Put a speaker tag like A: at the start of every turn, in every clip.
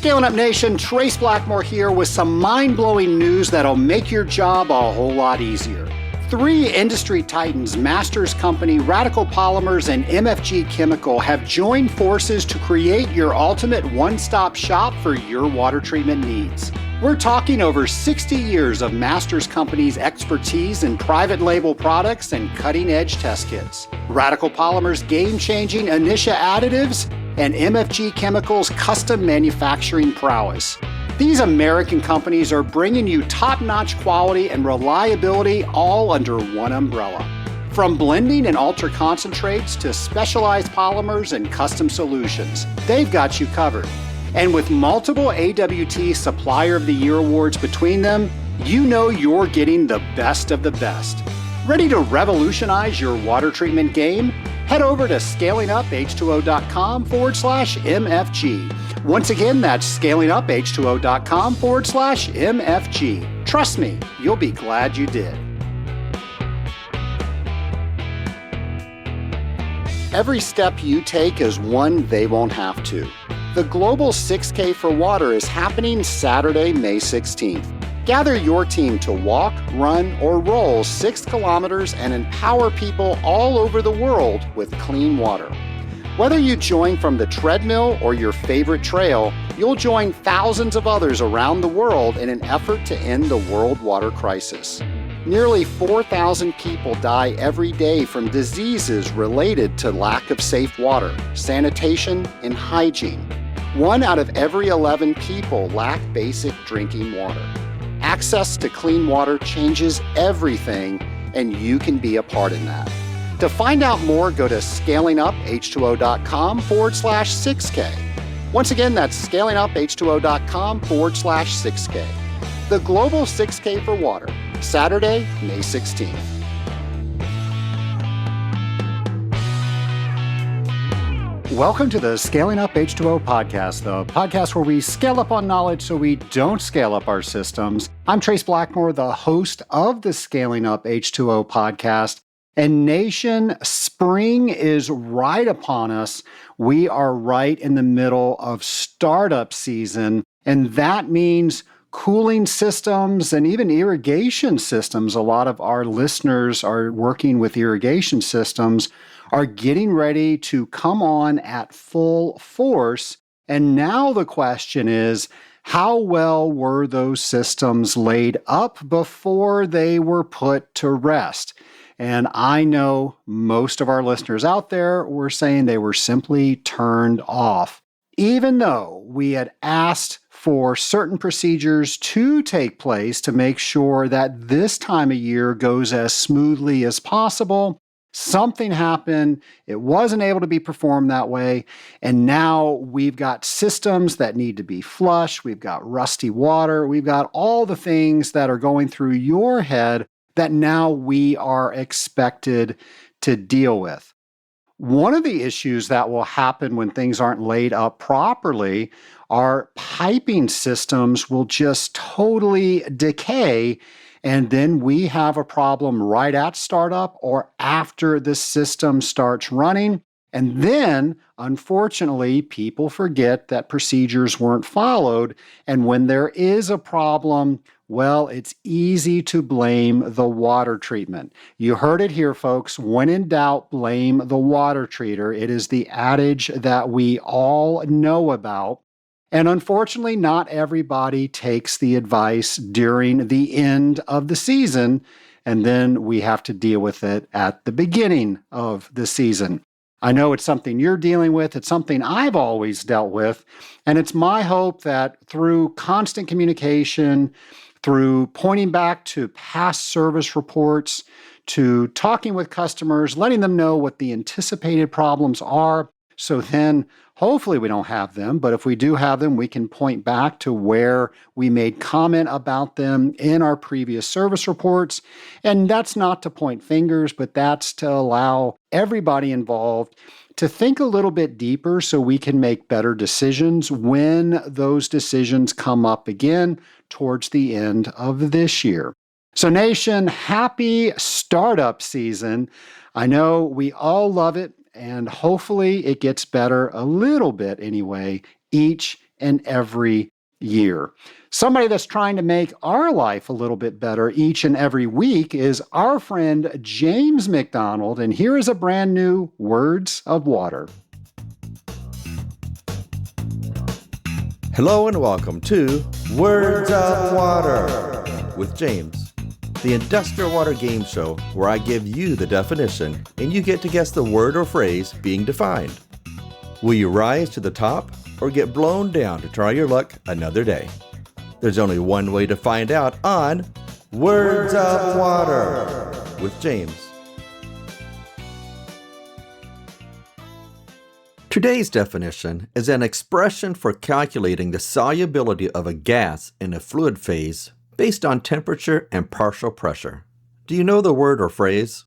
A: Scaling Up Nation, Trace Blackmore here with some mind-blowing news that'll make your job a whole lot easier. 3 industry titans, Masters Company, Radical Polymers, and MFG Chemical have joined forces to create your ultimate one-stop shop for your water treatment needs. We're talking over 60 years of Masters Company's expertise in private label products and cutting-edge test kits. Radical Polymers' game-changing Inisha additives, and MFG Chemical's custom manufacturing prowess. These American companies are bringing you top-notch quality and reliability all under one umbrella. From blending and ultra-concentrates to specialized polymers and custom solutions, they've got you covered. And with multiple AWT Supplier of the Year awards between them, you know you're getting the best of the best. Ready to revolutionize your water treatment game? Head over to scalinguph2o.com/MFG. Once again, that's scalinguph2o.com/MFG. Trust me, you'll be glad you did. Every step you take is one they won't have to. The Global 6K for Water is happening Saturday, May 16th. Gather your team to walk, run, or roll 6 kilometers and empower people all over the world with clean water. Whether you join from the treadmill or your favorite trail, you'll join thousands of others around the world in an effort to end the world water crisis. Nearly 4,000 people die every day from diseases related to lack of safe water, sanitation, and hygiene. 1 out of every 11 people lack basic drinking water. Access to clean water changes everything, and you can be a part in that. To find out more, go to scalinguph2o.com/6K. Once again, that's scalinguph2o.com/6K. The Global 6K for Water, Saturday, May 16th. Welcome to the Scaling Up H2O podcast, the podcast where we scale up on knowledge so we don't scale up our systems. I'm Trace Blackmore, the host of the Scaling Up H2O podcast. And nation, spring is right upon us. We are right in the middle of startup season, and that means cooling systems and even irrigation systems. A lot of our listeners are working with irrigation systems, are getting ready to come on at full force. And now the question is, how well were those systems laid up before they were put to rest? And I know most of our listeners out there were saying they were simply turned off, even though we had asked for certain procedures to take place to make sure that this time of year goes as smoothly as possible. Something happened, it wasn't able to be performed that way, and now we've got systems that need to be flushed, we've got rusty water, we've got all the things that are going through your head that now we are expected to deal with. One of the issues that will happen when things aren't laid up properly are piping systems will just totally decay. And then we have a problem right at startup or after the system starts running. And then, unfortunately, people forget that procedures weren't followed. And when there is a problem, well, it's easy to blame the water treatment. You heard it here, folks. When in doubt, blame the water treater. It is the adage that we all know about. And unfortunately, not everybody takes the advice during the end of the season, and then we have to deal with it at the beginning of the season. I know it's something you're dealing with. It's something I've always dealt with, and it's my hope that through constant communication, through pointing back to past service reports, to talking with customers, letting them know what the anticipated problems are, so then hopefully we don't have them, but if we do have them, we can point back to where we made comment about them in our previous service reports. And that's not to point fingers, but that's to allow everybody involved to think a little bit deeper so we can make better decisions when those decisions come up again towards the end of this year. So nation, happy startup season. I know we all love it. And hopefully it gets better a little bit anyway, each and every year. Somebody that's trying to make our life a little bit better each and every week is our friend James MacDonald, and here is a brand new Words of Water.
B: Hello and welcome to Words of Water with James, the industrial water game show where I give you the definition and you get to guess the word or phrase being defined. Will you rise to the top or get blown down to try your luck another day? There's only one way to find out on Words of Water with James. Today's definition is an expression for calculating the solubility of a gas in a fluid phase based on temperature and partial pressure. Do you know the word or phrase?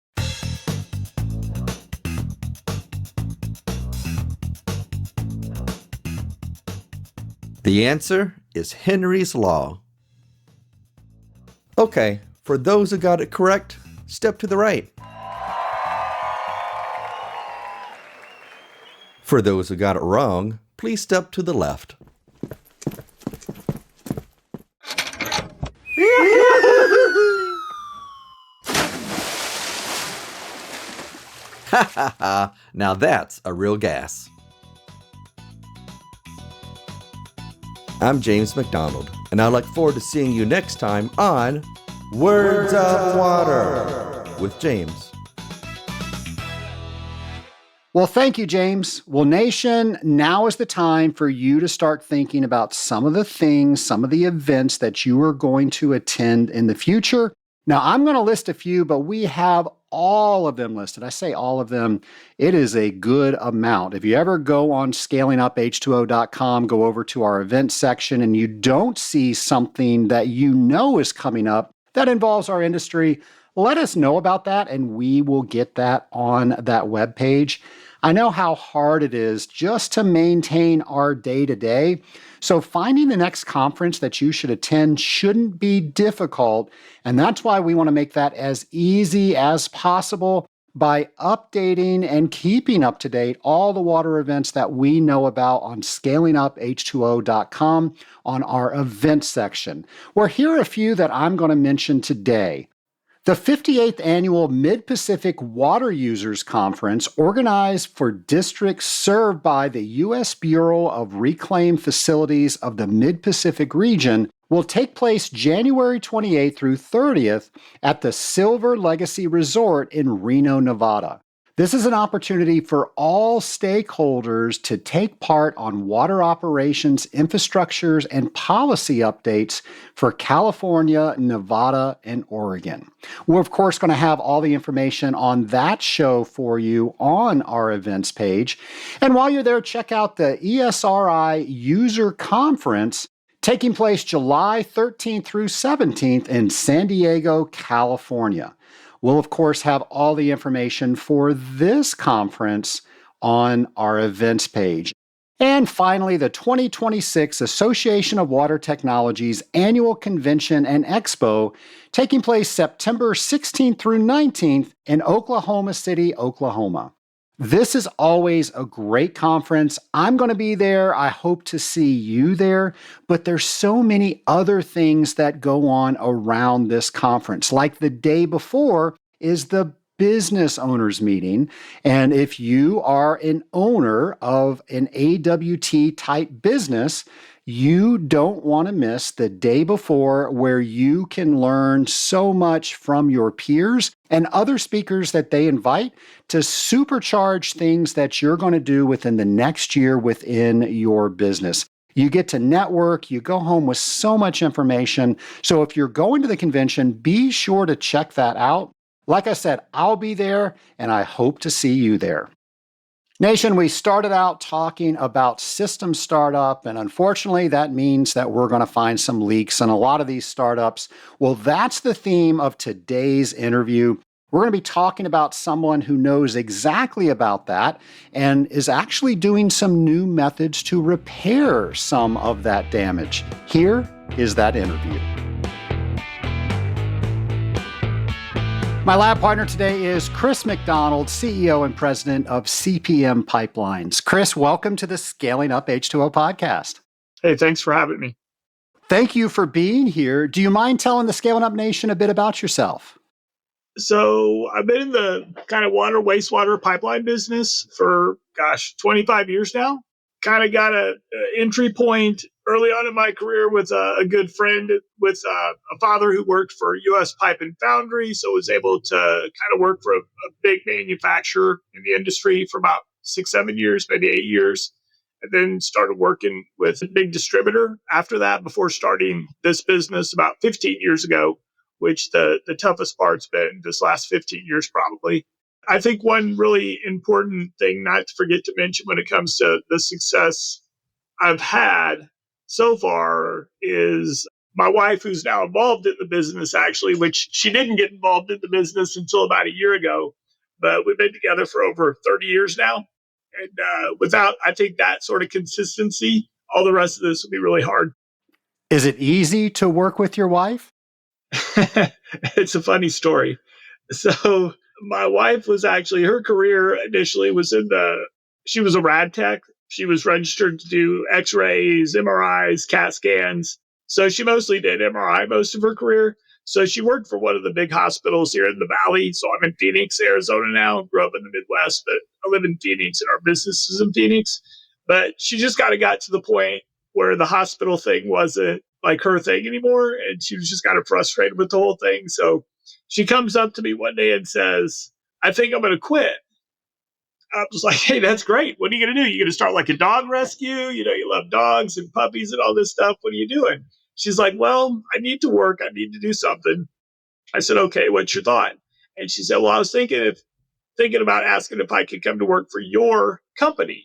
B: The answer is Henry's Law. Okay, for those who got it correct, step to the right. For those who got it wrong, please step to the left. Ha ha ha! Now that's a real gas. I'm James MacDonald, and I look forward to seeing you next time on Words of Water with James.
A: Well, thank you, James. Well, Nation, now is the time for you to start thinking about some of the things, some of the events that you are going to attend in the future. Now, I'm going to list a few, but we have all of them listed. I say all of them. It is a good amount. If you ever go on scalinguph2o.com, go over to our events section, and you don't see something that you know is coming up that involves our industry, let us know about that, and we will get that on that webpage. I know how hard it is just to maintain our day-to-day, so finding the next conference that you should attend shouldn't be difficult, and that's why we want to make that as easy as possible by updating and keeping up to date all the water events that we know about on scalinguph2o.com on our events section. Well, here are a few that I'm going to mention today. The 58th Annual Mid-Pacific Water Users Conference, organized for districts served by the U.S. Bureau of Reclaimed Facilities of the Mid-Pacific region, will take place January 28th through 30th at the Silver Legacy Resort in Reno, Nevada. This is an opportunity for all stakeholders to take part on water operations, infrastructures, and policy updates for California, Nevada, and Oregon. We're, of course, going to have all the information on that show for you on our events page. And while you're there, check out the ESRI User Conference taking place July 13th through 17th in San Diego, California. We'll, of course, have all the information for this conference on our events page. And finally, the 2026 Association of Water Technologies Annual Convention and Expo, taking place September 16th through 19th in Oklahoma City, Oklahoma. This is always a great conference. I'm going to be there. I hope to see you there. But there's so many other things that go on around this conference. Like the day before is the business owners meeting. And if you are an owner of an AWT type business, you don't want to miss the day before, where you can learn so much from your peers and other speakers that they invite to supercharge things that you're going to do within the next year within your business. You get to network, you go home with so much information. So if you're going to the convention, be sure to check that out. Like I said, I'll be there, and I hope to see you there. Nation, we started out talking about system startup, and unfortunately that means that we're going to find some leaks in a lot of these startups. Well, that's the theme of today's interview. We're going to be talking about someone who knows exactly about that and is actually doing some new methods to repair some of that damage. Here is that interview. My lab partner today is Chris MacDonald, CEO and President of CPM Pipelines. Chris, welcome to the Scaling Up H2O podcast.
C: Hey, thanks for having me.
A: Thank you for being here. Do you mind telling the Scaling Up Nation a bit about yourself?
C: So I've been in the kind of water, wastewater pipeline business for, 25 years now. Kind of got a entry point early on in my career with a good friend with a father who worked for U.S. Pipe and Foundry. So was able to kind of work for a big manufacturer in the industry for about 6, 7 years, maybe 8 years. And then started working with a big distributor after that before starting this business about 15 years ago, which the toughest part's been this last 15 years, probably. I think one really important thing not to forget to mention when it comes to the success I've had so far is my wife, who's now involved in the business, actually, which she didn't get involved in the business until about a year ago. But we've been together for over 30 years now. And without, I think, that sort of consistency, all the rest of this would be really hard.
A: Is it easy to work with your wife?
C: It's a funny story. So my wife was actually, her career initially was she was a rad tech. She was registered to do x-rays, MRIs, CAT scans. So she mostly did MRI most of her career. So she worked for one of the big hospitals here in the Valley. So I'm in Phoenix, Arizona now. Grew up in the Midwest, but I live in Phoenix and our business is in Phoenix. But she just kind of got to the point where the hospital thing wasn't like her thing anymore. And she was just kind of frustrated with the whole thing. So she comes up to me one day and says, I think I'm going to quit. I was like, hey, that's great. What are you going to do? You going to start like a dog rescue? You know, you love dogs and puppies and all this stuff. What are you doing? She's like, well, I need to work. I need to do something. I said, okay, what's your thought? And she said, well, I was thinking about asking if I could come to work for your company.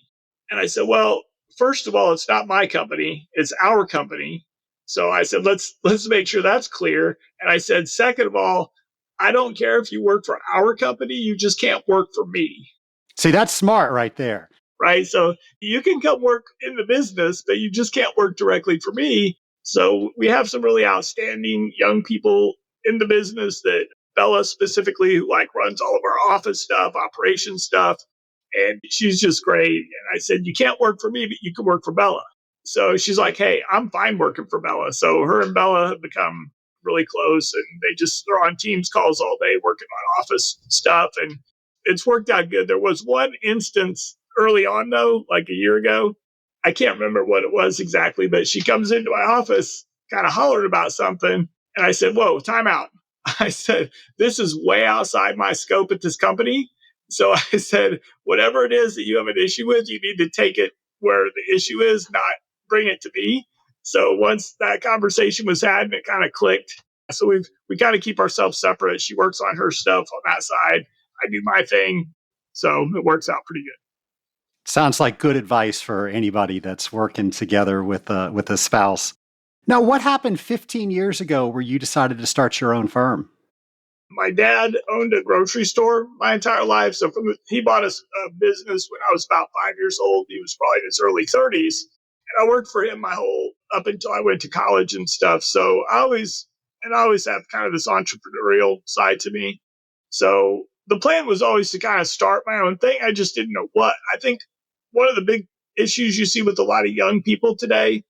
C: And I said, well, first of all, it's not my company, it's our company. So I said, let's make sure that's clear. And I said, second of all, I don't care if you work for our company, you just can't work for me.
A: See, that's smart right there.
C: Right. So you can come work in the business, but you just can't work directly for me. So we have some really outstanding young people in the business that Bella specifically, who like runs all of our office stuff, operations stuff. And she's just great. And I said, you can't work for me, but you can work for Bella. So she's like, hey, I'm fine working for Bella. So her and Bella have become really close and they're on Teams calls all day working on office stuff. And it's worked out good. There was one instance early on, though, like a year ago. I can't remember what it was exactly, but she comes into my office, kind of hollered about something. And I said, whoa, time out. I said, this is way outside my scope at this company. So I said, whatever it is that you have an issue with, you need to take it where the issue is, not bring it to me. So once that conversation was had and it kind of clicked, so we kind of keep ourselves separate. She works on her stuff on that side. I do my thing. So it works out pretty good.
A: Sounds like good advice for anybody that's working together with a spouse. Now, what happened 15 years ago where you decided to start your own firm?
C: My dad owned a grocery store my entire life. So he bought us a business when I was about 5 years old. He was probably in his early 30s. And I worked for him my whole up until I went to college and stuff. So I always have kind of this entrepreneurial side to me. So the plan was always to kind of start my own thing. I just didn't know what. I think one of the big issues you see with a lot of young people today,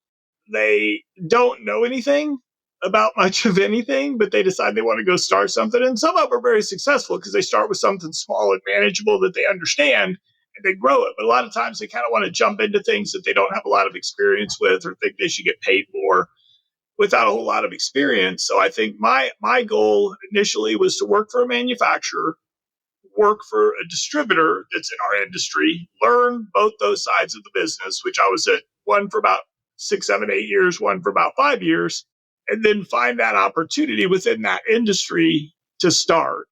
C: they don't know anything about much of anything, but they decide they want to go start something. And some of them are very successful because they start with something small and manageable that they understand and they grow it. But a lot of times they kind of want to jump into things that they don't have a lot of experience with or think they should get paid more without a whole lot of experience. So I think my goal initially was to work for a manufacturer, work for a distributor that's in our industry, learn both those sides of the business, which I was at one for about 6, 7, 8 years, one for about 5 years, and then find that opportunity within that industry to start.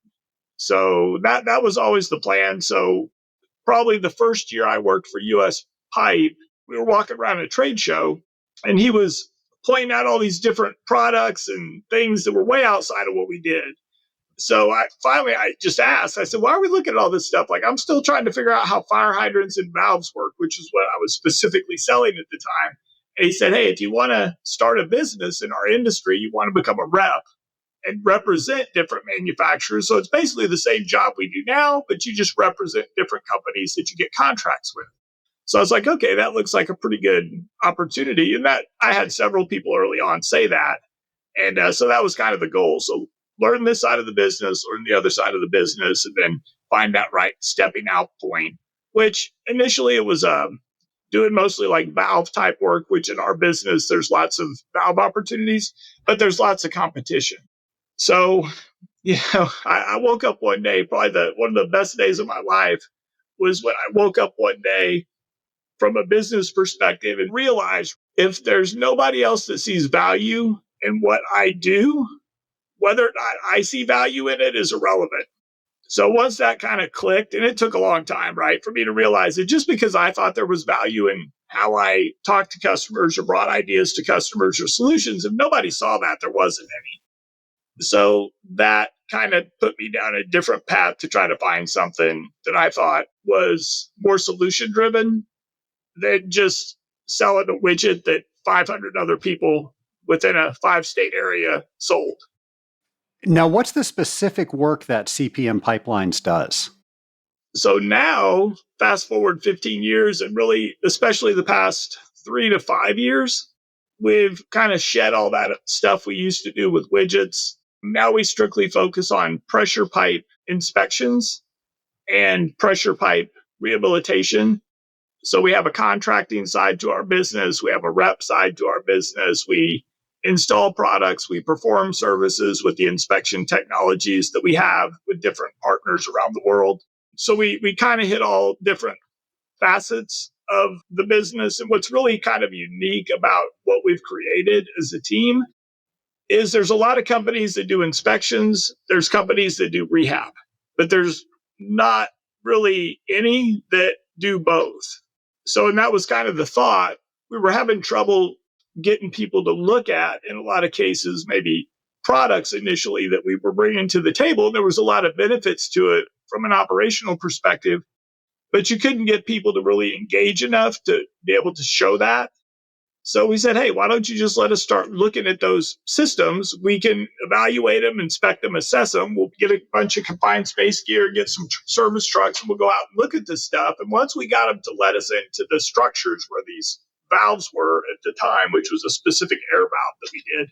C: So that was always the plan. So probably the first year I worked for US Pipe, we were walking around a trade show and he was pointing out all these different products and things that were way outside of what we did. So I just asked, I said, why are we looking at all this stuff? Like, I'm still trying to figure out how fire hydrants and valves work, which is what I was specifically selling at the time. And he said, hey, if you want to start a business in our industry, you want to become a rep and represent different manufacturers. So it's basically the same job we do now, but you just represent different companies that you get contracts with. So I was like, okay, that looks like a pretty good opportunity. And that I had several people early on say that. And so that was kind of the goal. So learn this side of the business, learn the other side of the business, and then find that right stepping out point, which initially it was doing mostly like valve type work, which in our business, there's lots of valve opportunities, but there's lots of competition. So, I woke up one day, probably one of the best days of my life was when I woke up one day from a business perspective and realized if there's nobody else that sees value in what I do, whether or not I see value in it is irrelevant. So once that kind of clicked, and it took a long time, right, for me to realize that just because I thought there was value in how I talked to customers or brought ideas to customers or solutions, if nobody saw that, there wasn't any. So that kind of put me down a different path to try to find something that I thought was more solution driven than just selling a widget that 500 other people within a 5-state area sold.
A: Now, what's the specific work that CPM Pipelines does?
C: So now, fast forward 15 years, and really, especially the past 3 to 5 years, we've kind of shed all that stuff we used to do with widgets. Now we strictly focus on pressure pipe inspections and pressure pipe rehabilitation. So we have a contracting side to our business. We have a rep side to our business. We install products. We perform services with the inspection technologies that we have with different partners around the world. So we kind of hit all different facets of the business. And what's really kind of unique about what we've created as a team is there's a lot of companies that do inspections. There's companies that do rehab, but there's not really any that do both. So, and that was kind of the thought. We were having trouble getting people to look at, in a lot of cases, maybe products initially that we were bringing to the table. There was a lot of benefits to it from an operational perspective, but you couldn't get people to really engage enough to be able to show that. So we said, hey, why don't you just let us start looking at those systems? We can evaluate them, inspect them, assess them. We'll get a bunch of confined space gear, get some service trucks, and we'll go out and look at this stuff. And once we got them to let us into the structures where these valves were at the time, which was a specific air valve that we did,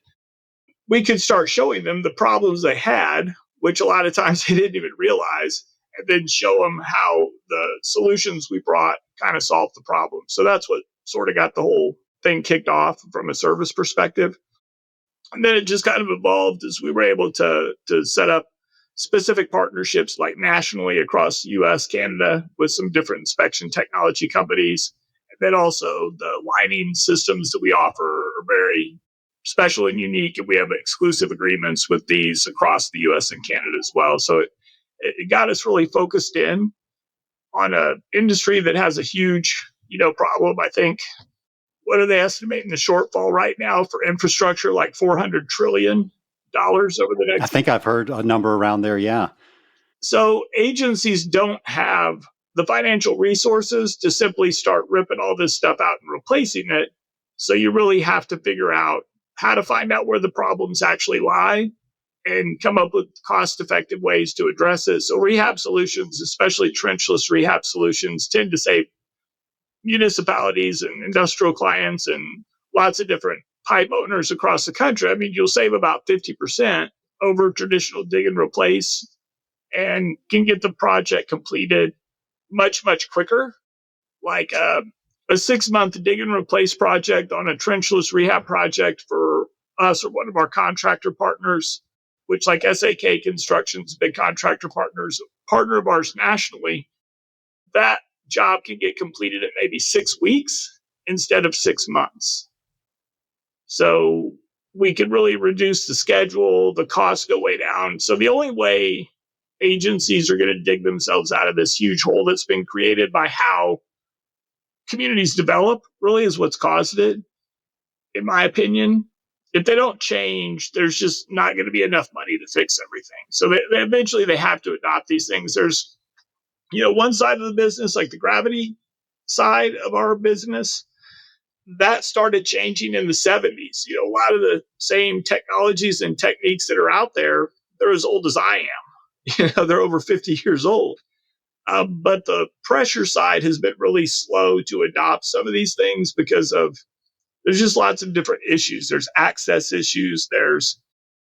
C: we could start showing them the problems they had, which a lot of times they didn't even realize, and then show them how the solutions we brought kind of solved the problem. So that's what sort of got the whole thing kicked off from a service perspective. And then it just kind of evolved as we were able to set up specific partnerships like nationally across the US, Canada, with some different inspection technology companies. And then also the lining systems that we offer are very special and unique. And we have exclusive agreements with these across the US and Canada as well. So it got us really focused in on an industry that has a huge, problem. I think, what are they estimating the shortfall right now for infrastructure? Like $400 trillion over the next.
A: I think I've heard a number around there. Yeah.
C: So agencies don't have the financial resources to simply start ripping all this stuff out and replacing it. So you really have to figure out how to find out where the problems actually lie and come up with cost-effective ways to address it. So rehab solutions, especially trenchless rehab solutions, tend to save municipalities and industrial clients and lots of different pipe owners across the country. I mean, you'll save about 50% over traditional dig and replace and can get the project completed much, much quicker. Like a 6-month dig and replace project on a trenchless rehab project for us or one of our contractor partners, which like SAK Construction's big contractor partner of ours nationally, that job can get completed in maybe 6 weeks instead of 6 months. So we can really reduce the schedule, the costs go way down. So the only way agencies are going to dig themselves out of this huge hole that's been created by how communities develop really is what's caused it, in my opinion. If they don't change, there's just not going to be enough money to fix everything. So eventually they have to adopt these things. There's one side of the business, like the gravity side of our business, that started changing in the 70s. A lot of the same technologies and techniques that are out there, they're as old as I am. They're over 50 years old. But the pressure side has been really slow to adopt some of these things because of there's just lots of different issues. There's access issues. There's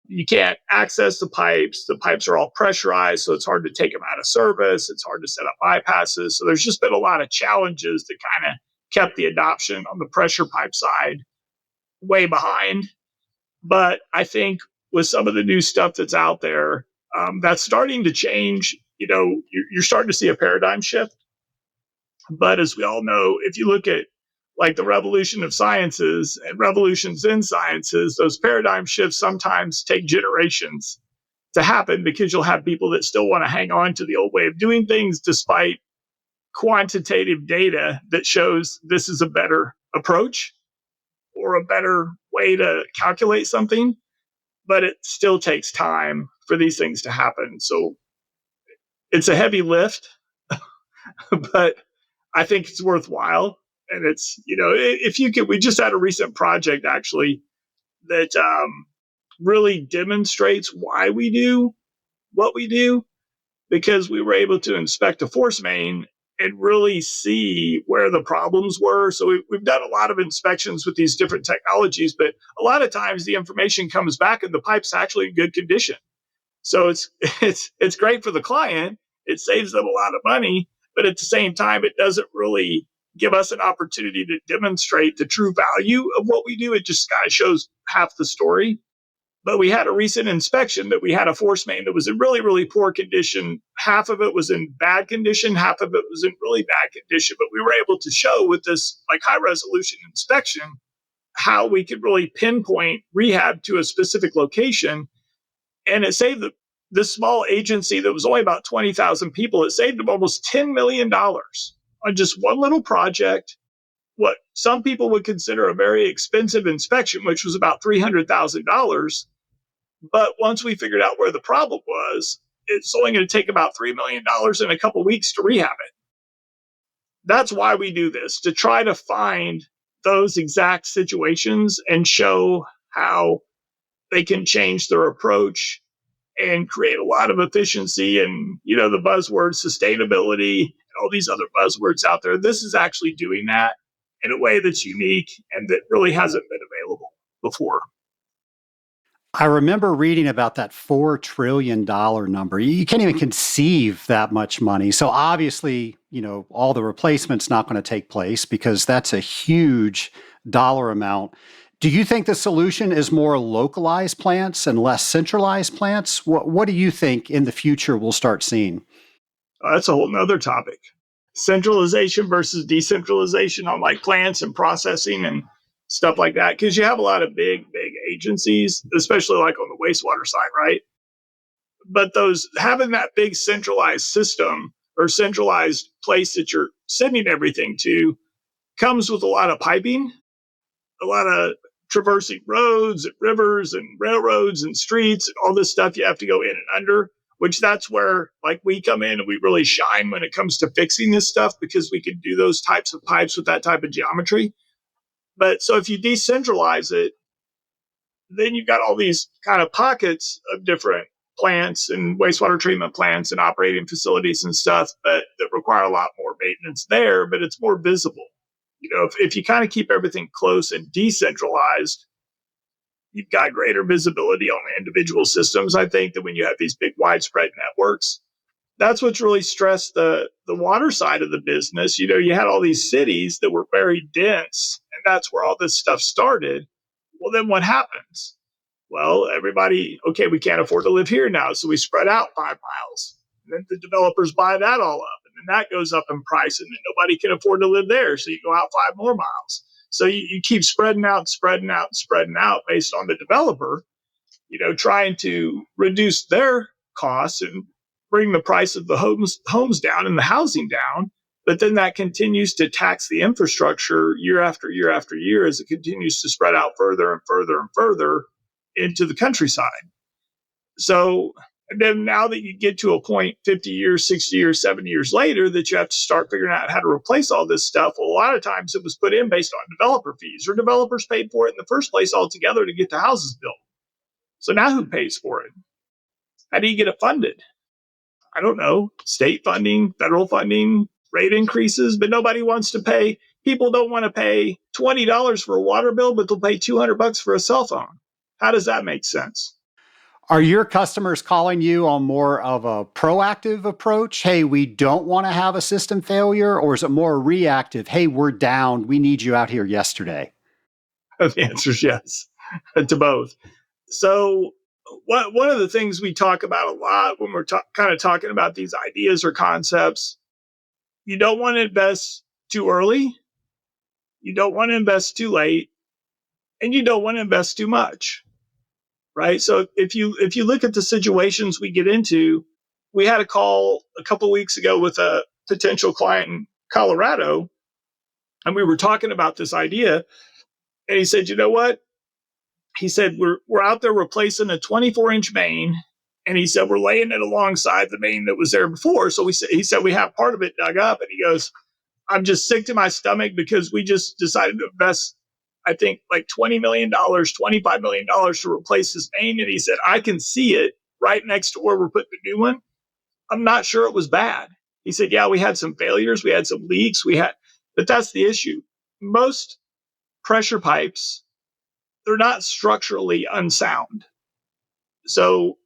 C: you can't access the pipes. The pipes are all pressurized, so it's hard to take them out of service. It's hard to set up bypasses. So there's just been a lot of challenges that kind of kept the adoption on the pressure pipe side way behind. But I think with some of the new stuff that's out there, that's starting to change. You're starting to see a paradigm shift. But as we all know, if you look at like the revolution of sciences and revolutions in sciences, those paradigm shifts sometimes take generations to happen because you'll have people that still want to hang on to the old way of doing things despite quantitative data that shows this is a better approach or a better way to calculate something. But it still takes time for these things to happen. So it's a heavy lift, but I think it's worthwhile. And it's, if you could, we just had a recent project actually that really demonstrates why we do what we do, because we were able to inspect a force main and really see where the problems were. So we've done a lot of inspections with these different technologies, but a lot of times the information comes back and the pipe's actually in good condition. So it's great for the client. It saves them a lot of money, but at the same time, it doesn't really give us an opportunity to demonstrate the true value of what we do. It just kind of shows half the story. But we had a recent inspection that we had a force main that was in really, really poor condition. Half of it was in bad condition, half of it was in really bad condition. But we were able to show with this like high resolution inspection how we could really pinpoint rehab to a specific location. And it saved this small agency that was only about 20,000 people, it saved them almost $10 million on just one little project. What some people would consider a very expensive inspection, which was about $300,000. But once we figured out where the problem was, it's only going to take about $3 million in a couple of weeks to rehab it. That's why we do this, to try to find those exact situations and show how they can change their approach and create a lot of efficiency and, the buzzword sustainability and all these other buzzwords out there. This is actually doing that in a way that's unique and that really hasn't been available before.
A: I remember reading about that $4 trillion number. You can't even conceive that much money. So obviously, all the replacement's not going to take place because that's a huge dollar amount. Do you think the solution is more localized plants and less centralized plants? What do you think in the future we'll start seeing?
C: That's a whole nother topic. Centralization versus decentralization on like plants and processing and stuff like that. Because you have a lot of big agencies, especially like on the wastewater side, right? But those having that big centralized system or centralized place that you're sending everything to comes with a lot of piping, a lot of traversing roads and rivers and railroads and streets and all this stuff you have to go in and under, which that's where like we come in and we really shine when it comes to fixing this stuff because we can do those types of pipes with that type of geometry. But so if you decentralize it, then you've got all these kind of pockets of different plants and wastewater treatment plants and operating facilities and stuff that require a lot more maintenance there, but it's more visible. If you kind of keep everything close and decentralized, you've got greater visibility on the individual systems. I think that when you have these big widespread networks, that's what's really stressed the water side of the business. You had all these cities that were very dense, and that's where all this stuff started. Well, then what happens? Well, everybody, okay, we can't afford to live here now, so we spread out 5 miles. And then the developers buy that all up, and then that goes up in price, and then nobody can afford to live there, so you go out 5 more miles. So you keep spreading out based on the developer, trying to reduce their costs and bring the price of the homes down and the housing down. But then that continues to tax the infrastructure year after year after year as it continues to spread out further and further and further into the countryside. So and then now that you get to a point 50 years, 60 years, 70 years later that you have to start figuring out how to replace all this stuff, well, a lot of times it was put in based on developer fees or developers paid for it in the first place altogether to get the houses built. So now who pays for it? How do you get it funded? I don't know, state funding, federal funding, rate increases, but nobody wants to pay. People don't want to pay $20 for a water bill, but they'll pay $200 for a cell phone. How does that make sense?
A: Are your customers calling you on more of a proactive approach? Hey, we don't want to have a system failure, or is it more reactive? Hey, we're down. We need you out here yesterday.
C: The answer is yes to both. So one of the things we talk about a lot when we're kind of talking about these ideas or concepts, you don't want to invest too early, you don't want to invest too late, and you don't want to invest too much. Right? So if you look at the situations we get into, we had a call a couple of weeks ago with a potential client in Colorado, and we were talking about this idea, and he said, "You know what?" He said, "We're out there replacing a 24-inch main," and he said, "We're laying it alongside the main that was there before." So he said we have part of it dug up, and he goes, "I'm just sick to my stomach because we just decided to invest, I think, like $20 million, $25 million to replace this main." And he said, "I can see it right next to where we're putting the new one. I'm not sure it was bad." He said, "Yeah, we had some failures. We had some leaks. But that's the issue. Most pressure pipes, they're not structurally unsound. So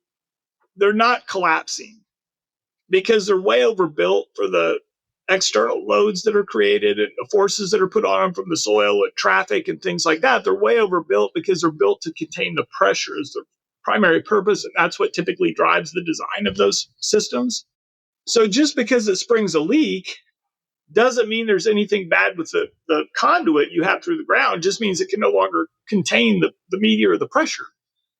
C: they're not collapsing because they're way overbuilt for the external loads that are created and the forces that are put on them from the soil and traffic and things like that. They're way overbuilt because they're built to contain the pressure as their primary purpose. And that's what typically drives the design of those systems. So just because it springs a leak doesn't mean there's anything bad with the conduit you have through the ground. It just means it can no longer contain the media or the pressure.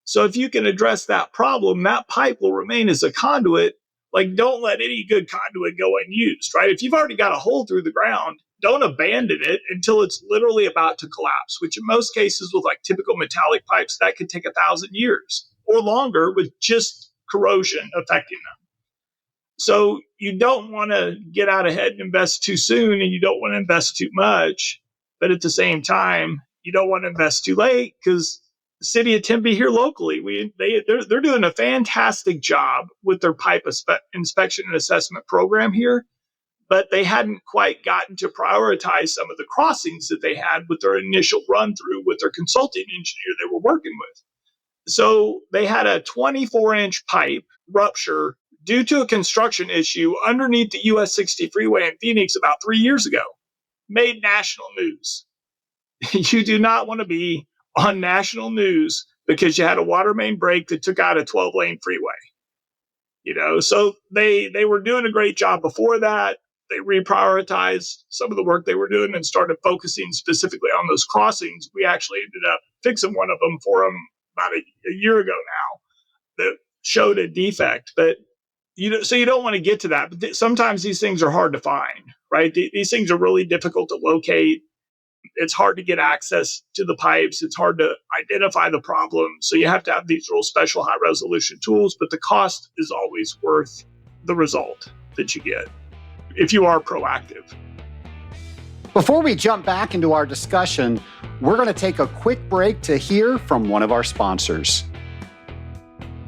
C: So if you can address that problem, that pipe will remain as a conduit. Like, don't let any good conduit go unused, right? If you've already got a hole through the ground, don't abandon it until it's literally about to collapse, which in most cases with like typical metallic pipes, that could take 1,000 years or longer with just corrosion affecting them. So you don't want to get out ahead and invest too soon, and you don't want to invest too much. But at the same time, you don't want to invest too late because the city of Tempe here locally, they're doing a fantastic job with their pipe inspection and assessment program here, but they hadn't quite gotten to prioritize some of the crossings that they had with their initial run through with their consulting engineer they were working with. So they had a 24-inch pipe rupture due to a construction issue underneath the US 60 freeway in Phoenix about 3 years ago. Made national news. You do not want to be on national news because you had a water main break that took out a 12-lane freeway. So they were doing a great job before that. They reprioritized some of the work they were doing and started focusing specifically on those crossings. We actually ended up fixing one of them for them about a year ago now that showed a defect. But so you don't want to get to that. But sometimes these things are hard to find, right? These things are really difficult to locate. It's hard to get access to the pipes. It's hard to identify the problem. So you have to have these real special high resolution tools, but the cost is always worth the result that you get if you are proactive.
A: Before we jump back into our discussion, we're going to take a quick break to hear from one of our sponsors.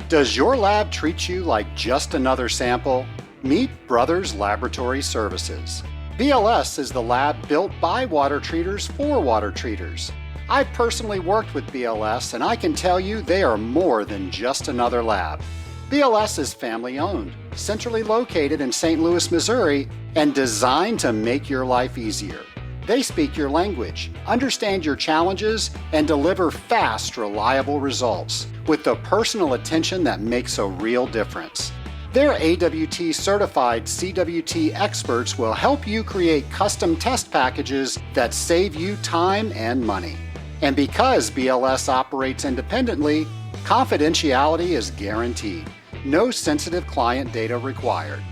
A: Does your lab treat you like just another sample? Meet Brothers Laboratory Services. BLS is the lab built by water treaters for water treaters. I've personally worked with BLS, and I can tell you they are more than just another lab. BLS is family-owned, centrally located in St. Louis, Missouri, and designed to make your life easier. They speak your language, understand your challenges, and deliver fast, reliable results with the personal attention that makes a real difference. Their AWT certified CWT experts will help you create custom test packages that save you time and money. And because BLS operates independently, confidentiality is guaranteed. No sensitive client data required.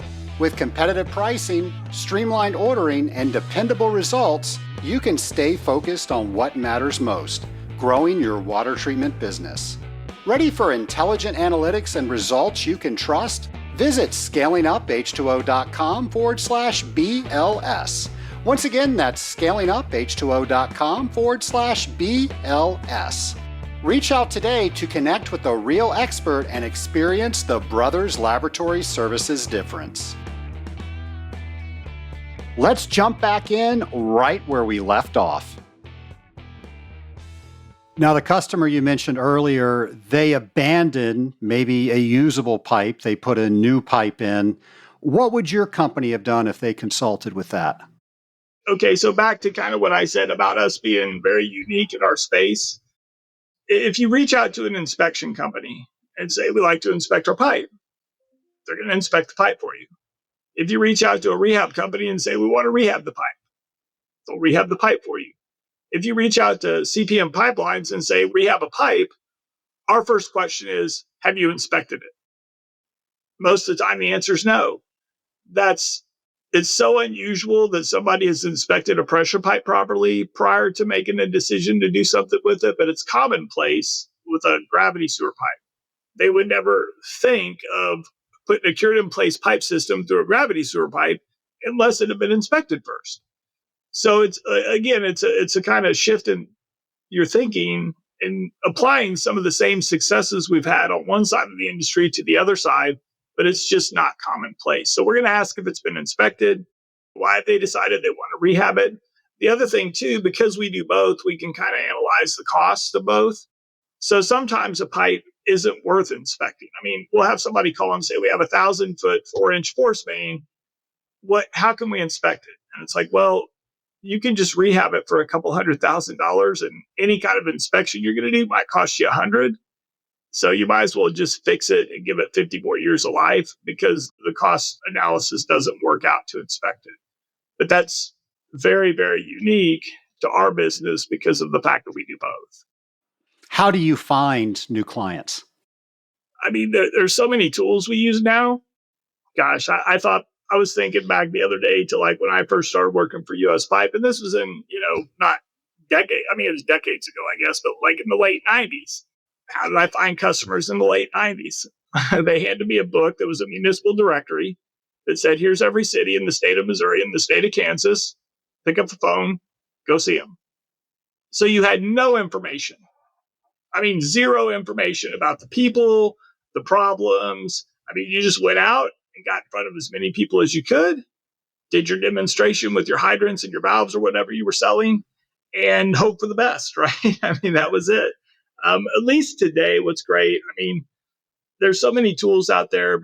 A: With competitive pricing, streamlined ordering, and dependable results, you can stay focused on what matters most, growing your water treatment business. Ready for intelligent analytics and results you can trust? Visit scalinguph2o.com/BLS. Once again, that's scalinguph2o.com/BLS. Reach out today to connect with a real expert and experience the Brothers Laboratory Services difference. Let's jump back in right where we left off. Now, the customer you mentioned earlier, they abandoned maybe a usable pipe. They put a new pipe in. What would your company have done if they consulted with that?
C: Okay, so back to kind of what I said about us being very unique in our space. If you reach out to an inspection company and say, we like to inspect our pipe, they're going to inspect the pipe for you. If you reach out to a rehab company and say, we want to rehab the pipe, they'll rehab the pipe for you. If you reach out to CPM Pipelines and say, rehab a pipe, our first question is, have you inspected it? Most of the time, the answer is no. It's so unusual that somebody has inspected a pressure pipe properly prior to making a decision to do something with it, but it's commonplace with a gravity sewer pipe. They would never think of putting a cured in place pipe system through a gravity sewer pipe unless it had been inspected first. So it's a kind of shift in your thinking and applying some of the same successes we've had on one side of the industry to the other side, but it's just not commonplace. So we're going to ask if it's been inspected, why they decided they want to rehab it. The other thing too, because we do both, we can kind of analyze the costs of both. So sometimes a pipe isn't worth inspecting. I mean, we'll have somebody call and say, we have 1,000-foot, 4-inch force main. How can we inspect it? And it's like, well, you can just rehab it for a couple $100,000, and any kind of inspection you're going to do might cost you 100. So you might as well just fix it and give it 50 more years of life because the cost analysis doesn't work out to inspect it. But that's very, very unique to our business because of the fact that we do both.
A: How do you find new clients?
C: I mean, there's so many tools we use now. Gosh, I thought I was thinking back the other day to like when I first started working for US Pipe, and this was in, not decade. I mean, it was decades ago, I guess, but like in the late 90s. How did I find customers in the late 90s? They handed me a book that was a municipal directory that said, here's every city in the state of Missouri and the state of Kansas. Pick up the phone, go see them. So you had no information. I mean, zero information about the people, the problems. I mean, you just went out and got in front of as many people as you could, did your demonstration with your hydrants and your valves or whatever you were selling, and hope for the best, right? I mean, that was it. At least today, what's great, I mean, there's so many tools out there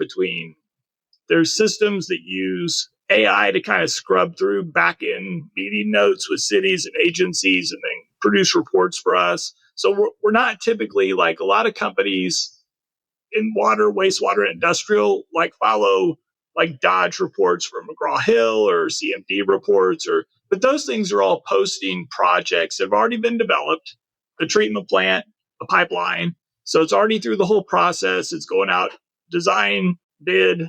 C: there's systems that use AI to kind of scrub through back in meeting notes with cities and agencies and then produce reports for us. So we're not typically like a lot of companies in water, wastewater, industrial, like follow like Dodge reports from McGraw-Hill or CMD reports, but those things are all posting projects that have already been developed, the treatment plant, the pipeline. So it's already through the whole process. It's going out, design, bid.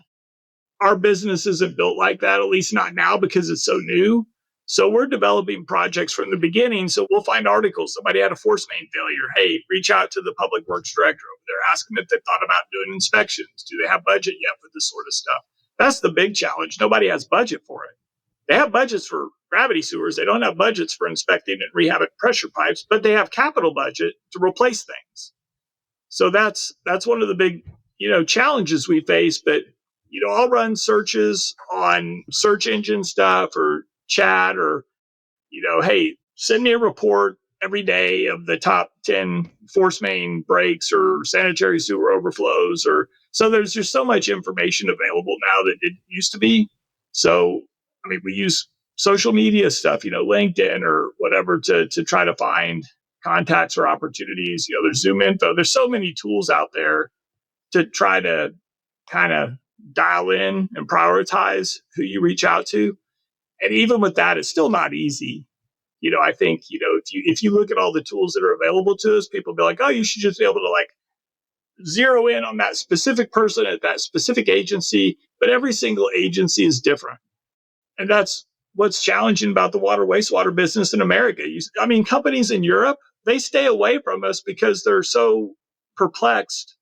C: Our business isn't built like that, at least not now because it's so new. So we're developing projects from the beginning. So we'll find articles. Somebody had a force main failure. Hey, reach out to the public works director over there. Ask them if they've thought about doing inspections. Do they have budget yet for this sort of stuff? That's the big challenge. Nobody has budget for it. They have budgets for gravity sewers. They don't have budgets for inspecting and rehabbing pressure pipes, but they have capital budget to replace things. So that's one of the big, challenges we face. But, I'll run searches on search engine stuff or chat or, hey, send me a report every day of the top 10 force main breaks or sanitary sewer overflows. So there's just so much information available now that it used to be. So, I mean, we use social media stuff, LinkedIn or whatever to try to find contacts or opportunities. There's Zoom info. There's so many tools out there to try to kind of dial in and prioritize who you reach out to. And even with that, it's still not easy. I think, if you look at all the tools that are available to us, people be like, oh, you should just be able to like zero in on that specific person at that specific agency. But every single agency is different. And that's what's challenging about the water wastewater business in America. Companies in Europe, they stay away from us because they're so perplexed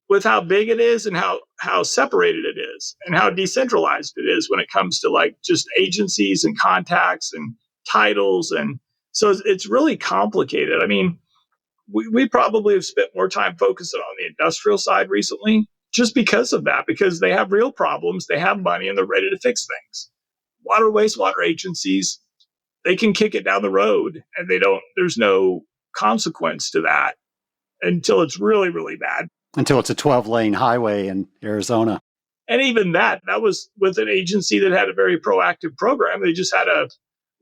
C: with how big it is and how separated it is and how decentralized it is when it comes to like just agencies and contacts and titles. And so it's really complicated. I mean, we probably have spent more time focusing on the industrial side recently just because of that, because they have real problems, they have money, and they're ready to fix things. Water wastewater agencies, they can kick it down the road and there's no consequence to that until it's really, really bad.
A: Until it's a 12-lane highway in Arizona.
C: And even that was with an agency that had a very proactive program. They just had a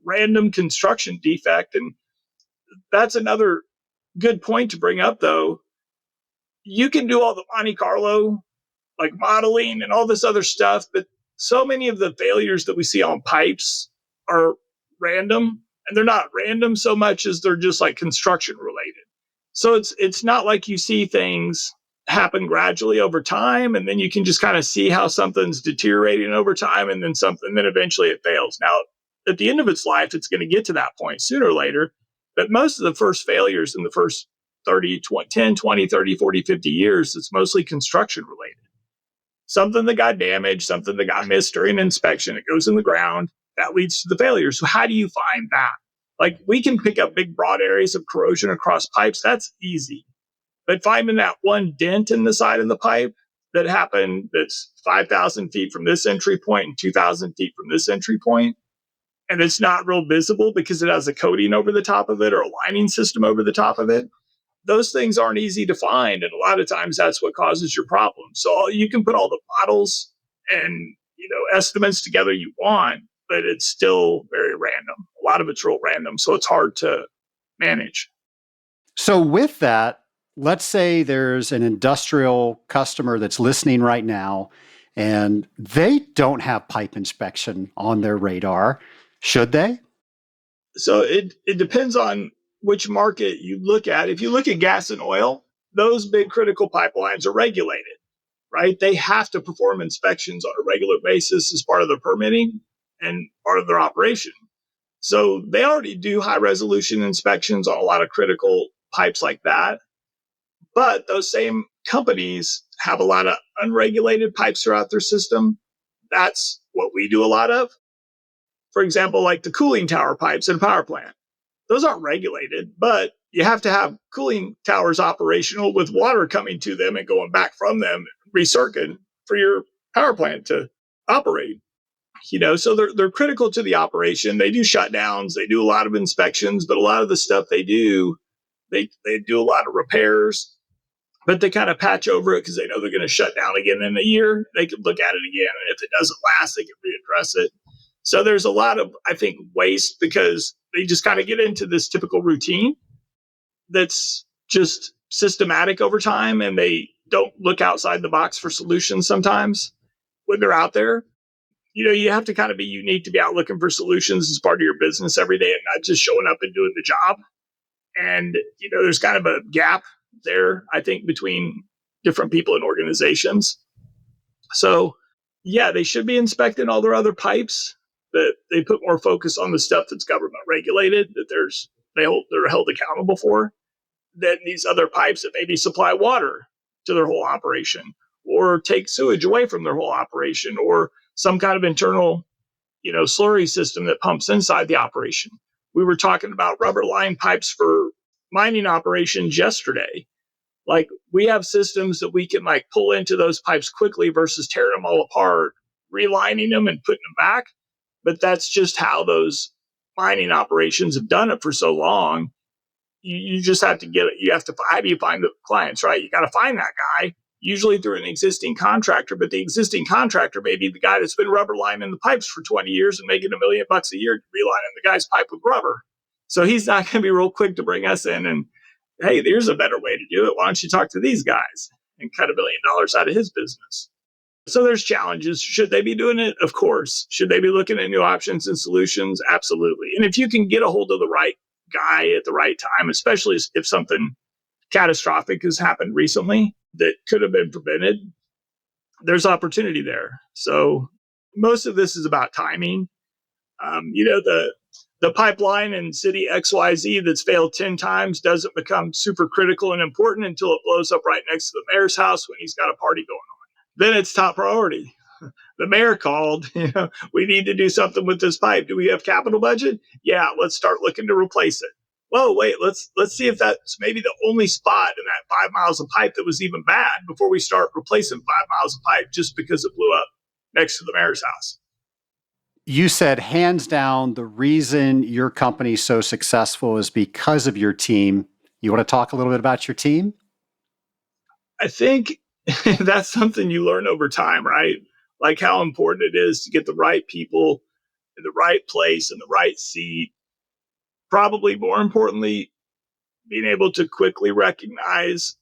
C: random construction defect. And that's another good point to bring up, though. You can do all the Monte Carlo, like modeling and all this other stuff, but so many of the failures that we see on pipes are random. And they're not random so much as they're just like construction related. So it's not like you see things happen gradually over time, and then you can just kind of see how something's deteriorating over time, and then eventually it fails. Now, at the end of its life, it's going to get to that point sooner or later, but most of the first failures in the first 30, 20, 10, 20, 30, 40, 50 years, it's mostly construction related. Something that got damaged, something that got missed during inspection, it goes in the ground, that leads to the failure. So how do you find that? Like, we can pick up big, broad areas of corrosion across pipes. That's easy. But finding that one dent in the side of the pipe that happened, that's 5,000 feet from this entry point and 2,000 feet from this entry point, and it's not real visible because it has a coating over the top of it or a lining system over the top of it, those things aren't easy to find. And a lot of times that's what causes your problem. So you can put all the models and estimates together you want, but it's still very random. A lot of it's real random. So it's hard to manage.
A: So with that, let's say there's an industrial customer that's listening right now and they don't have pipe inspection on their radar. Should they?
C: So it depends on which market you look at. If you look at gas and oil, those big critical pipelines are regulated, right? They have to perform inspections on a regular basis as part of their permitting and part of their operation. So they already do high resolution inspections on a lot of critical pipes like that. But those same companies have a lot of unregulated pipes throughout their system. That's what we do a lot of. For example, like the cooling tower pipes in a power plant. Those aren't regulated, but you have to have cooling towers operational with water coming to them and going back from them, recircuit for your power plant to operate. So they're critical to the operation. They do shutdowns, they do a lot of inspections, but a lot of the stuff they do, they do a lot of repairs, but they kind of patch over it because they know they're going to shut down again in a year. They can look at it again, and if it doesn't last, they can readdress it. So there's a lot of, I think, waste because they just kind of get into this typical routine that's just systematic over time, and they don't look outside the box for solutions sometimes when they're out there. You have to kind of be unique to be out looking for solutions as part of your business every day and not just showing up and doing the job. And, there's kind of a gap there, I think, between different people and organizations. So, yeah, they should be inspecting all their other pipes, but they put more focus on the stuff that's government regulated, that they're held accountable for, than these other pipes that maybe supply water to their whole operation or take sewage away from their whole operation or some kind of internal, slurry system that pumps inside the operation. We were talking about rubber line pipes for mining operations yesterday. Like, we have systems that we can pull into those pipes quickly versus tearing them all apart, relining them and putting them back. But that's just how those mining operations have done it for so long. You just have to get it. How do you find the clients, right? You got to find that guy, usually through an existing contractor, but the existing contractor may be the guy that's been rubber lining the pipes for 20 years and making $1 million a year relining the guy's pipe with rubber. So he's not going to be real quick to bring us in and, hey, there's a better way to do it. Why don't you talk to these guys and cut $1 million out of his business? So there's challenges. Should they be doing it? Of course. Should they be looking at new options and solutions? Absolutely. And if you can get a hold of the right guy at the right time, especially if something catastrophic has happened recently that could have been prevented, there's opportunity there. So most of this is about timing. The pipeline in city XYZ that's failed 10 times doesn't become super critical and important until it blows up right next to the mayor's house when he's got a party going on. Then it's top priority. The mayor called, we need to do something with this pipe. Do we have capital budget? Yeah, let's start looking to replace it. whoa, wait, let's see if that's maybe the only spot in that 5 miles of pipe that was even bad before we start replacing 5 miles of pipe just because it blew up next to the mayor's house.
A: You said hands down, the reason your company's so successful is because of your team. You want to talk a little bit about your team?
C: I think that's something you learn over time, right? Like how important it is to get the right people in the right place in the right seat. Probably more importantly, being able to quickly recognize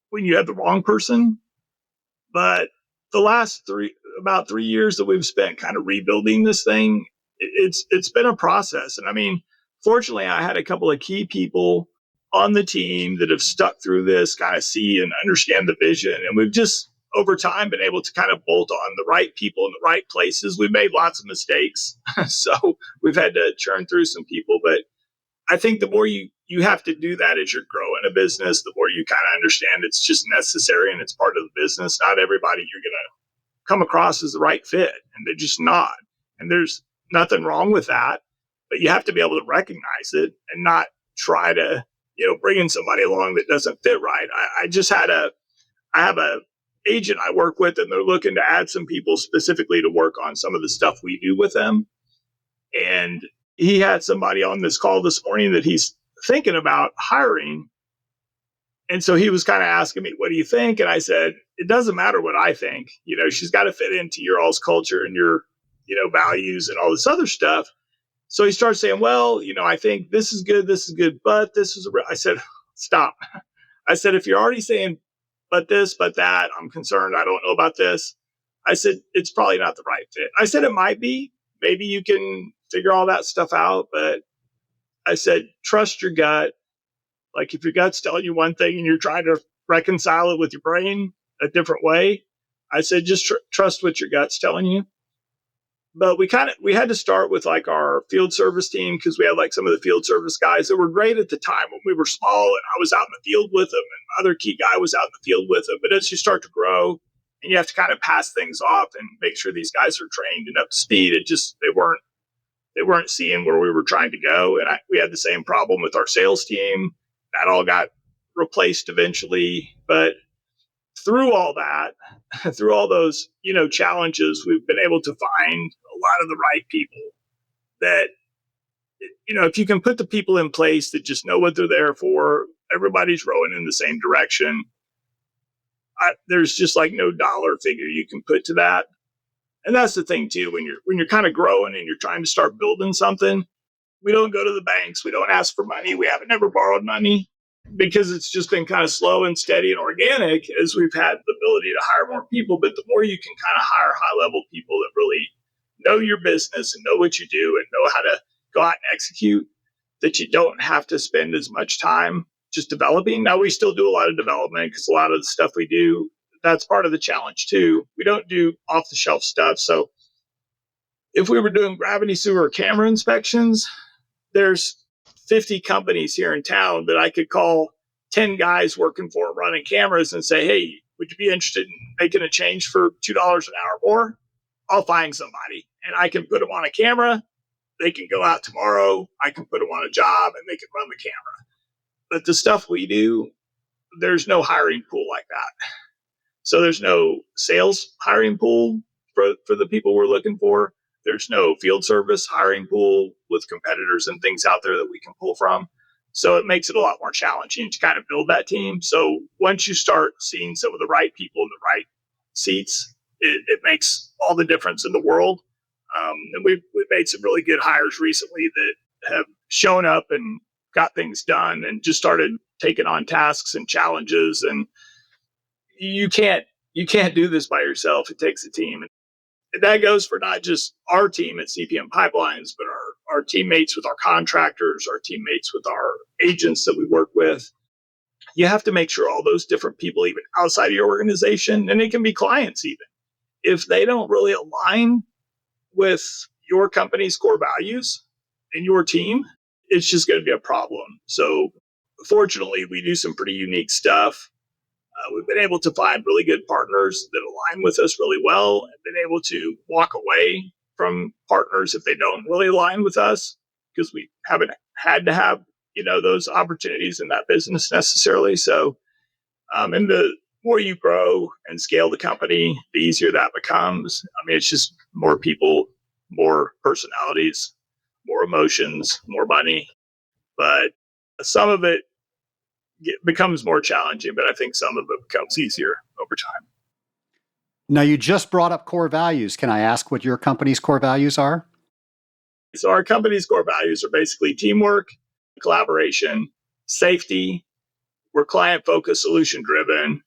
C: when you have the wrong person. But the last about 3 years that we've spent kind of rebuilding this thing, it's been a process. And I mean, fortunately, I had a couple of key people on the team that have stuck through this, kind of see and understand the vision. And we've just over time been able to kind of bolt on the right people in the right places. We've made lots of mistakes. So we've had to churn through some people, but I think the more you have to do that as you're growing a business, the more you kind of understand it's just necessary and it's part of the business. Not everybody you're going to come across as the right fit, and they're just not. And there's nothing wrong with that, but you have to be able to recognize it and not try to, bring in somebody along that doesn't fit right. I have a agent I work with, and they're looking to add some people specifically to work on some of the stuff we do with them. And he had somebody on this call this morning that he's thinking about hiring. And so he was kind of asking me, what do you think? And I said, it doesn't matter what I think. She's got to fit into your all's culture and your, values and all this other stuff. So he starts saying, well, I think this is good, but this is I said, stop. I said, if you're already saying, but this, but that, I'm concerned, I don't know about this. I said, it's probably not the right fit. I said, it might be. Maybe you can figure all that stuff out. But I said, trust your gut. Like if your gut's telling you one thing and you're trying to reconcile it with your brain a different way, I said, just trust what your gut's telling you. But we had to start with like our field service team because we had like some of the field service guys that were great at the time when we were small and I was out in the field with them and other key guy was out in the field with them. But as you start to grow and you have to kind of pass things off and make sure these guys are trained and up to speed, they weren't seeing where we were trying to go. And we had the same problem with our sales team. That all got replaced eventually. But through all that, through all those, challenges, we've been able to find a lot of the right people that, if you can put the people in place that just know what they're there for, everybody's rowing in the same direction. There's just like no dollar figure you can put to that. And that's the thing too, when you're kind of growing and you're trying to start building something, we don't go to the banks. We don't ask for money. We haven't ever borrowed money because it's just been kind of slow and steady and organic as we've had the ability to hire more people. But the more you can kind of hire high level people that really know your business and know what you do and know how to go out and execute, that you don't have to spend as much time just developing. Now we still do a lot of development because a lot of the stuff we do, that's part of the challenge too. We don't do off the shelf stuff. So if we were doing gravity sewer camera inspections, there's 50 companies here in town that I could call 10 guys working for running cameras and say, hey, would you be interested in making a change for $2 an hour more? I'll find somebody and I can put them on a camera. They can go out tomorrow. I can put them on a job and they can run the camera. But the stuff we do, there's no hiring pool like that. So there's no sales hiring pool for the people we're looking for. There's no field service hiring pool with competitors and things out there that we can pull from. So it makes it a lot more challenging to kind of build that team. So once you start seeing some of the right people in the right seats, it makes all the difference in the world. And we've made some really good hires recently that have shown up and got things done and just started taking on tasks and challenges. And you can't do this by yourself. It takes a team. And that goes for not just our team at CPM Pipelines, but our teammates with our contractors, our teammates with our agents that we work with. You have to make sure all those different people, even outside of your organization, and it can be clients even, if they don't really align with your company's core values and your team, it's just going to be a problem. So fortunately, we do some pretty unique stuff. We've been able to find really good partners that align with us really well and been able to walk away from partners if they don't really align with us because we haven't had to have those opportunities in that business necessarily. So, and the more you grow and scale the company, the easier that becomes. I mean, it's just more people, more personalities, more emotions, more money. But some of it becomes more challenging, but I think some of it becomes easier over time.
A: Now, you just brought up core values. Can I ask what your company's core values are?
C: So our company's core values are basically teamwork, collaboration, safety. We're client focused, solution driven.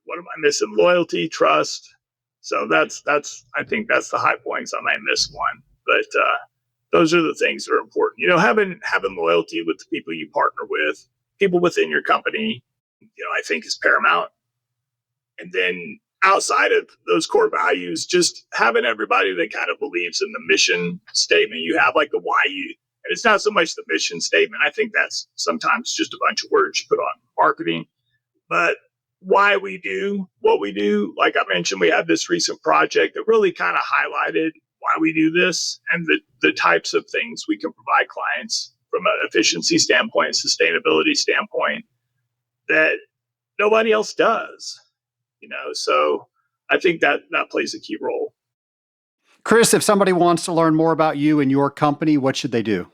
C: What am I missing? Loyalty, trust. So that's I think that's the high points. I might miss one, but those are the things that are important. Having loyalty with the people you partner with, people within your company, I think is paramount. And then outside of those core values, just having everybody that kind of believes in the mission statement you have, like the why you, and it's not so much the mission statement. I think that's sometimes just a bunch of words you put on marketing, but why we do what we do. Like I mentioned, we had this recent project that really kind of highlighted why we do this and the types of things we can provide clients from an efficiency standpoint, sustainability standpoint that nobody else does. So I think that plays a key role.
A: Chris, if somebody wants to learn more about you and your company, what should they do?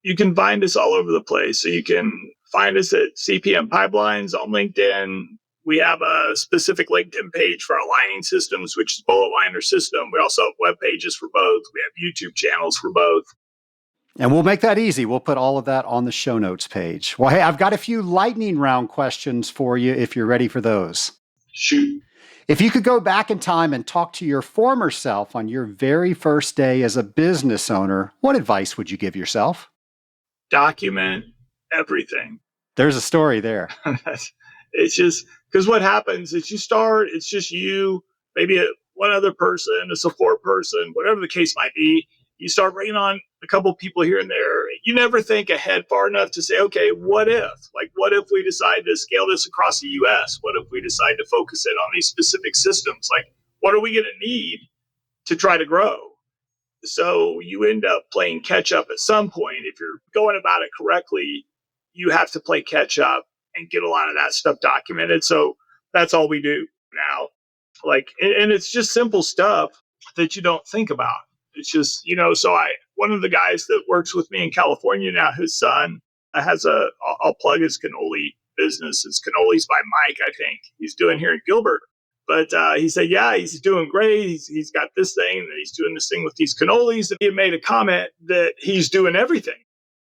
C: You can find us all over the place. So you can find us at CPM Pipelines on LinkedIn. We have a specific LinkedIn page for our lining systems, which is bullet liner system. We also have web pages for both. We have YouTube channels for both.
A: And we'll make that easy. We'll put all of that on the show notes page. Well, hey, I've got a few lightning round questions for you if you're ready for those.
C: Shoot.
A: If you could go back in time and talk to your former self on your very first day as a business owner, what advice would you give yourself?
C: Document everything.
A: There's a story there.
C: It's just because what happens is you start, it's just you, maybe one other person, a support person, whatever the case might be. You start bringing on a couple of people here and there. You never think ahead far enough to say, okay, what if? Like, what if we decide to scale this across the US? What if we decide to focus it on these specific systems? Like, what are we going to need to try to grow? So you end up playing catch up at some point. If you're going about it correctly, you have to play catch up and get a lot of that stuff documented. So that's all we do now. And it's just simple stuff that you don't think about. It's just, one of the guys that works with me in California now, his son has I'll plug his cannoli business. It's Cannolis by Mike, I think he's doing here in Gilbert. But he said, yeah, he's doing great. He's got this thing, and he's doing this thing with these cannolis. And he had made a comment that he's doing everything.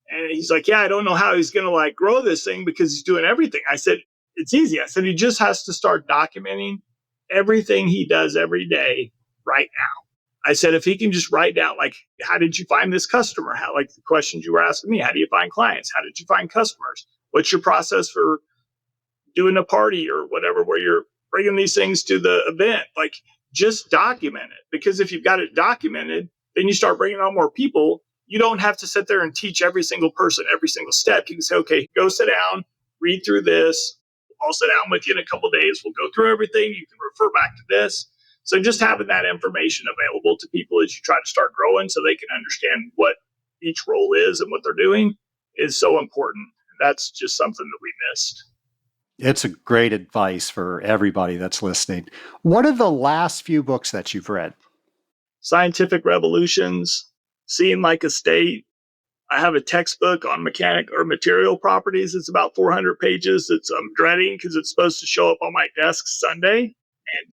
C: And he's like, yeah, I don't know how he's going to grow this thing because he's doing everything. I said, it's easy. I said, he just has to start documenting everything he does every day right now. I said, if he can just write down, how did you find this customer? How, the questions you were asking me, how do you find clients? How did you find customers? What's your process for doing a party or whatever, where you're bringing these things to the event? Just document it. Because if you've got it documented, then you start bringing on more people. You don't have to sit there and teach every single person, every single step. You can say, okay, go sit down, read through this. I'll sit down with you in a couple of days. We'll go through everything. You can refer back to this. So just having that information available to people as you try to start growing so they can understand what each role is and what they're doing is so important. That's just something that we missed.
A: It's a great advice for everybody that's listening. What are the last few books that you've read?
C: Scientific Revolutions, Seeing Like a State. I have a textbook on mechanic or material properties. It's about 400 pages. I'm dreading because it's supposed to show up on my desk Sunday. And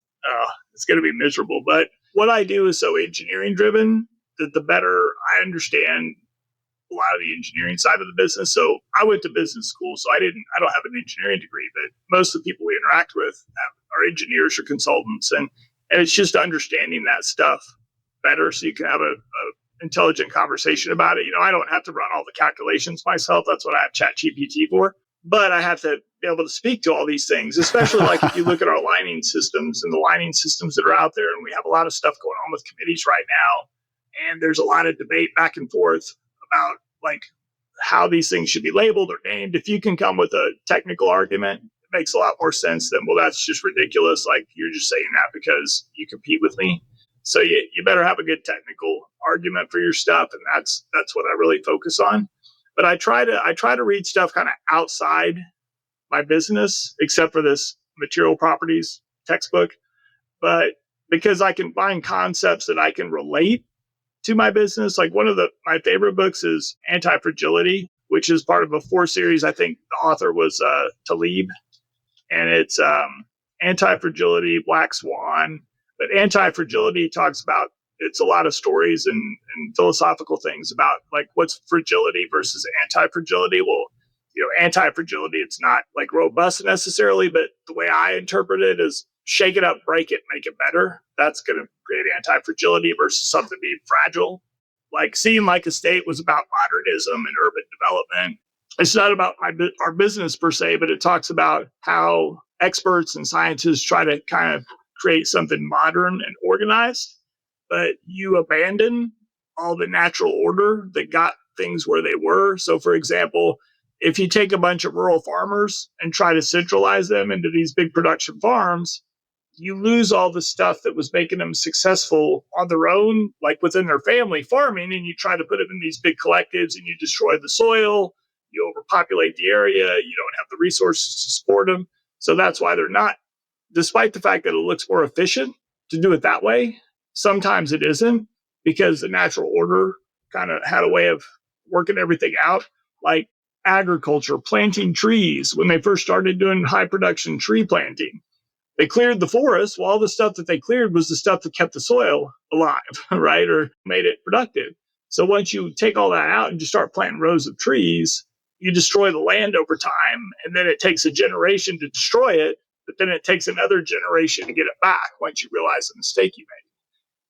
C: it's going to be miserable. But what I do is so engineering driven that the better I understand a lot of the engineering side of the business. So I went to business school, so I don't have an engineering degree, but most of the people we interact with are engineers or consultants. And it's just understanding that stuff better so you can have a intelligent conversation about it. I don't have to run all the calculations myself. That's what I have ChatGPT for. But I have to be able to speak to all these things, especially if you look at our lining systems and the lining systems that are out there. And we have a lot of stuff going on with committees right now. And there's a lot of debate back and forth about how these things should be labeled or named. If you can come with a technical argument, it makes a lot more sense than, well, that's just ridiculous. You're just saying that because you compete with me. So you better have a good technical argument for your stuff. And that's what I really focus on. But I try to read stuff kind of outside my business, except for this material properties textbook. But because I can find concepts that I can relate to my business, like one of my favorite books is Anti Fragility, which is part of a 4 series. I think the author was Talib, and it's Anti Fragility, Black Swan. But Anti Fragility talks about, it's a lot of stories and philosophical things about like what's fragility versus anti fragility. Well, anti fragility, it's not like robust necessarily, but the way I interpret it is shake it up, break it, make it better. That's going to create anti fragility versus something being fragile. Like Seeing Like a State was about modernism and urban development. It's not about our business per se, but it talks about how experts and scientists try to kind of create something modern and organized, but you abandon all the natural order that got things where they were. So, for example, if you take a bunch of rural farmers and try to centralize them into these big production farms, you lose all the stuff that was making them successful on their own, like within their family farming, and you try to put them in these big collectives and you destroy the soil, you overpopulate the area, you don't have the resources to support them. So that's why they're not, despite the fact that it looks more efficient to do it that way, sometimes it isn't, because the natural order kind of had a way of working everything out. Like agriculture, planting trees, when they first started doing high production tree planting, they cleared the forest. Well, all the stuff that they cleared was the stuff that kept the soil alive, right? Or made it productive. So once you take all that out and just start planting rows of trees, you destroy the land over time. And then it takes a generation to destroy it, but then it takes another generation to get it back once you realize the mistake you made.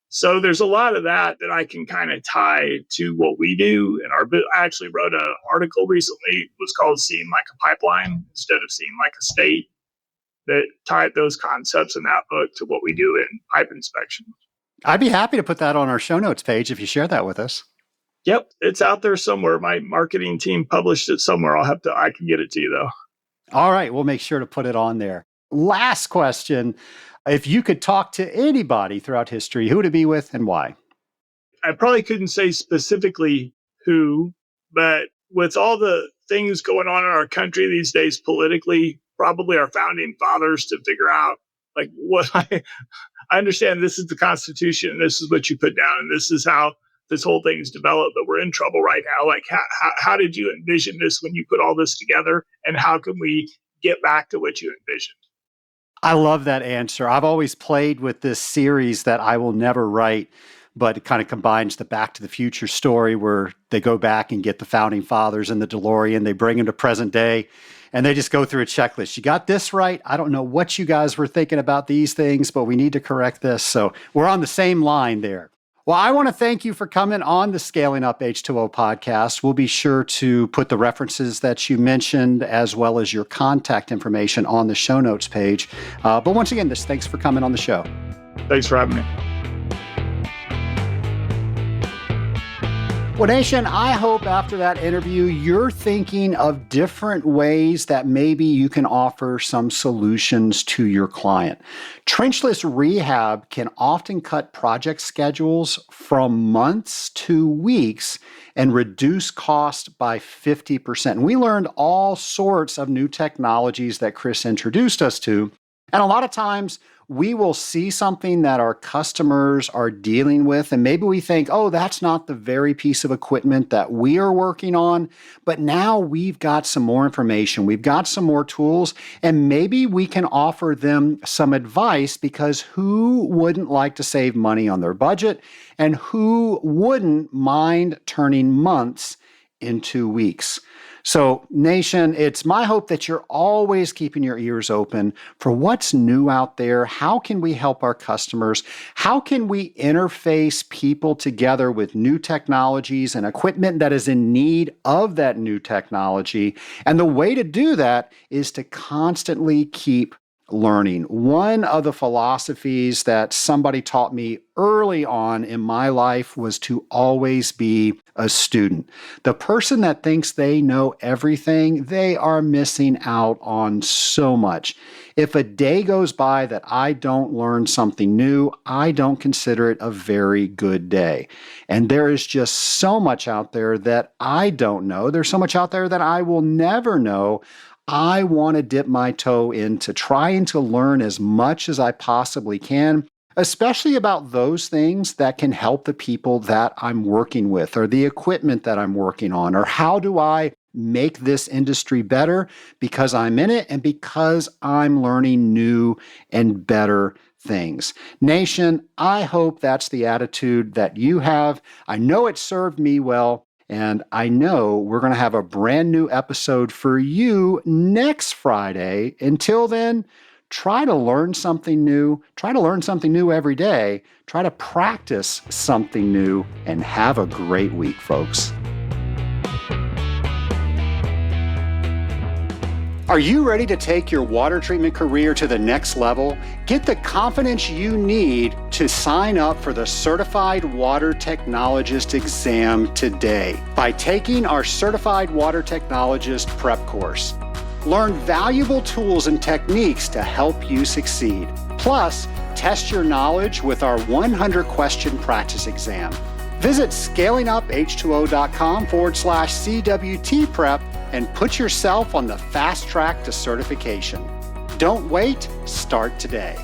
C: So there's a lot of that I can kind of tie to what we do. And I actually wrote an article recently. It was called Seeing Like a Pipeline instead of Seeing Like a State, that tied those concepts in that book to what we do in pipe inspection.
A: I'd be happy to put that on our show notes page if you share that with us.
C: Yep, it's out there somewhere. My marketing team published it somewhere. I can get it to you though.
A: All right, we'll make sure to put it on there. Last question. If you could talk to anybody throughout history, who would it be with and why?
C: I probably couldn't say specifically who, but with all the things going on in our country these days politically, probably our founding fathers, to figure out like what I understand. This is the Constitution, and this is what you put down, and this is how this whole thing's developed, but we're in trouble right now. Like how did you envision this when you put all this together, and how can we get back to what you envisioned?
A: I love that answer. I've always played with this series that I will never write, but it kind of combines the Back to the Future story where they go back and get the founding fathers in the DeLorean, they bring them to present day, and they just go through a checklist. You got this right. I don't know what you guys were thinking about these things, but we need to correct this. So we're on the same line there. Well, I want to thank you for coming on the Scaling Up H2O podcast. We'll be sure to put the references that you mentioned as well as your contact information on the show notes page. But once again, thanks for coming on the show.
C: Thanks for having me.
A: Well, Nation, I hope after that interview, you're thinking of different ways that maybe you can offer some solutions to your client. Trenchless rehab can often cut project schedules from months to weeks and reduce cost by 50%. And we learned all sorts of new technologies that Chris introduced us to. And a lot of times we will see something that our customers are dealing with, and maybe we think, oh, that's not the very piece of equipment that we are working on. But now we've got some more information, we've got some more tools, and maybe we can offer them some advice, because who wouldn't like to save money on their budget? And who wouldn't mind turning months into weeks? So, Nation, it's my hope that you're always keeping your ears open for what's new out there. How can we help our customers? How can we interface people together with new technologies and equipment that is in need of that new technology? And the way to do that is to constantly keep learning. One of the philosophies that somebody taught me early on in my life was to always be a student. The person that thinks they know everything, they are missing out on so much. If a day goes by that I don't learn something new, I don't consider it a very good day. And there is just so much out there that I don't know. There's so much out there that I will never know. I want to dip my toe into trying to learn as much as I possibly can, especially about those things that can help the people that I'm working with or the equipment that I'm working on, or how do I make this industry better because I'm in it and because I'm learning new and better things. Nation, I hope that's the attitude that you have. I know it served me well. And I know we're going to have a brand new episode for you next Friday. Until then, try to learn something new. Try to learn something new every day. Try to practice something new and have a great week, folks. Are you ready to take your water treatment career to the next level? Get the confidence you need to sign up for the Certified Water Technologist exam today by taking our Certified Water Technologist prep course. Learn valuable tools and techniques to help you succeed. Plus, test your knowledge with our 100-question practice exam. Visit scalinguph2o.com/CWT prep and put yourself on the fast track to certification. Don't wait, start today.